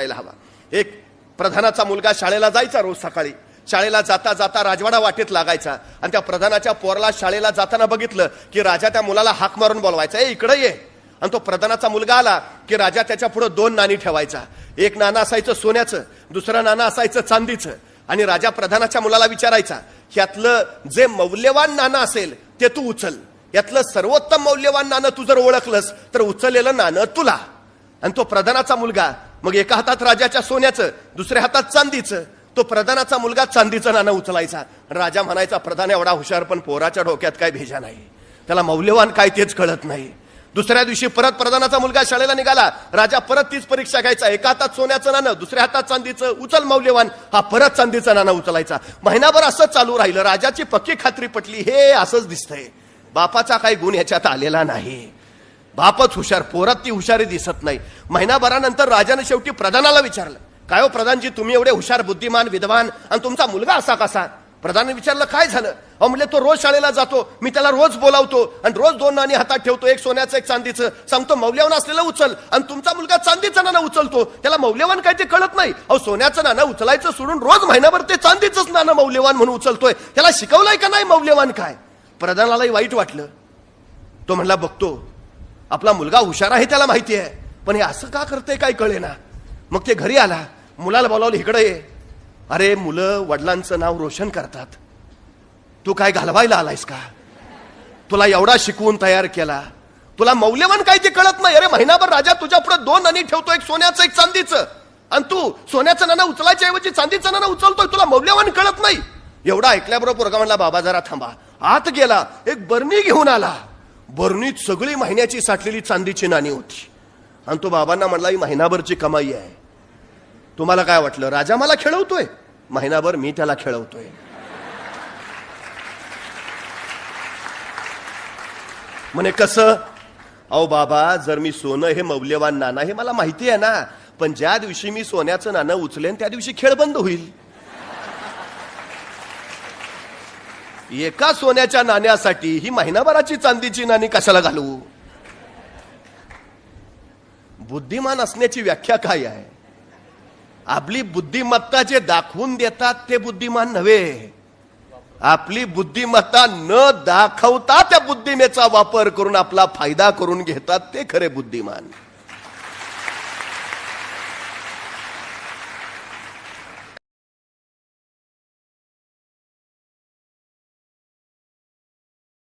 करायला हवा. एक प्रधानाचा मुलगा शाळेला जायचा रोज सकाळी. शाळेला जाता जाता राजवाडा वाटेत लागायचा आणि त्या प्रधानाच्या पोराला शाळेला जाताना बघितलं की राजा त्या मुलाला हाक मारून बोलवायचा, ए इकडे ये. आणि तो प्रधानाचा मुलगा आला की राजा त्याच्या पुढे 2 नाणी ठेवायचा. एक नाणं असायचं सोन्याचं, दुसरं नाणं असायचं चांदीचं. आणि राजा प्रधानाच्या मुलाला विचारायचा, ह्यातलं जे मौल्यवान नाणं असेल ते तू उचल, यातलं सर्वोत्तम मौल्यवान नाणं तू जर ओळखलंस तर उचललेलं नाणं तुला. आणि तो प्रधानाचा मुलगा मग एका हातात राजाच्या सोन्याचं, दुसऱ्या हातात चांदीचं. तो प्रधानाचा मुलगा चांदीचं नाणं उचलायचा. राजा म्हणायचा, प्रधान एवढा हुशार पण पोराच्या डोक्यात काय भेजा नाही, त्याला मौल्यवान काय तेच कळत नाही. दुसऱ्या दिवशी परत प्रधानाचा मुलगा शाळेला निघाला. राजा परत तीच परीक्षा घ्यायचा. एका हातात सोन्याचं नाणं, दुसऱ्या हातात चांदीचं, उचल मौल्यवान. हा परत चांदीचं नाणं उचलायचा. महिनाभर असं चालू राहिलं. राजाची पक्की खात्री पटली, हे असंच दिसतंय, बापाचा काही गुण ह्याच्यात आलेला नाही, बापच हुशार, पोरात ती हुशारी दिसत नाही. महिनाभरानंतर राजाने शेवटी प्रधानाला विचारलं, काय हो प्रधानजी, तुम्ही एवढे हुशार, बुद्धिमान, विद्वान, आणि तुमचा मुलगा असा कसा? प्रधानाने विचारलं, काय झालं? अहो म्हणले, तो रोज शाळेला जातो, मी त्याला रोज बोलावतो आणि रोज 2 नाणी हातात ठेवतो, एक सोन्याचं एक चांदीचं, सांगतो मौल्यवान असलेलं उचल, आणि तुमचा मुलगा चांदीचं नाणं उचलतो, त्याला मौल्यवान काय ते कळत नाही. अहो सोन्याचं नाणं उचलायचं सोडून रोज महिनाभर ते चांदीचंच नाणं मौल्यवान म्हणून उचलतोय, त्याला शिकवलंय का नाही मौल्यवान काय? प्रधानालाही वाईट वाटलं. तो म्हणला, बघतो, आपला मुलगा हुशार आहे त्याला माहिती आहे, पण हे असं का करतंय काय कळेना. मग ते घरी आला, मुलाला बोलावलं, इकडे ये. अरे मुलं वडिलांचं नाव रोशन करतात, तू काय घालवायला आलायस का? तुला एवढा शिकवून तयार केला, तुला मौल्यवान काय ते कळत नाही. अरे महिनाभर राजा तुझ्या पुढे 2 नाणी ठेवतो, एक सोन्याचं एक चांदीचं, आणि तू सोन्याचं नाणं उचलायच्या ऐवजी चांदीचं नाणं उचलतोय, तुला मौल्यवान कळत नाही. एवढा ऐकल्याबरोबर पोरगा म्हणला, बाबा जरा थांबा. आत गेला, एक बरणी घेऊन आला. बरणीत सगळी महिन्याची साठलेली चांदीची नाणी होती. आणि तो बाबांना म्हणला, ही महिनाभरची कमाई आहे. तुम्हाला काय वाटलं, राजा मला खेळवतोय? महिनाभर मी त्याला खेळवतोय. म्हणे कसं? अहो बाबा, जर मी सोनं हे मौल्यवान नाणं हे मला माहिती आहे ना, पण ज्या दिवशी मी सोन्याचं नाणं उचलेन त्या दिवशी खेळ बंद होईल. एका सोन्याच्या नाण्यासाठी ही महिनाभराची चांदीची नाणी कशाला घालू? बुद्धिमान असण्याची व्याख्या काय आहे? आपली बुद्धिमत्ता जे दाखवून देतात ते बुद्धिमान नव्हे. आपली बुद्धिमत्ता न दाखवता त्या बुद्धिमेचा वापर करून आपला फायदा करून घेतात ते खरे बुद्धिमान.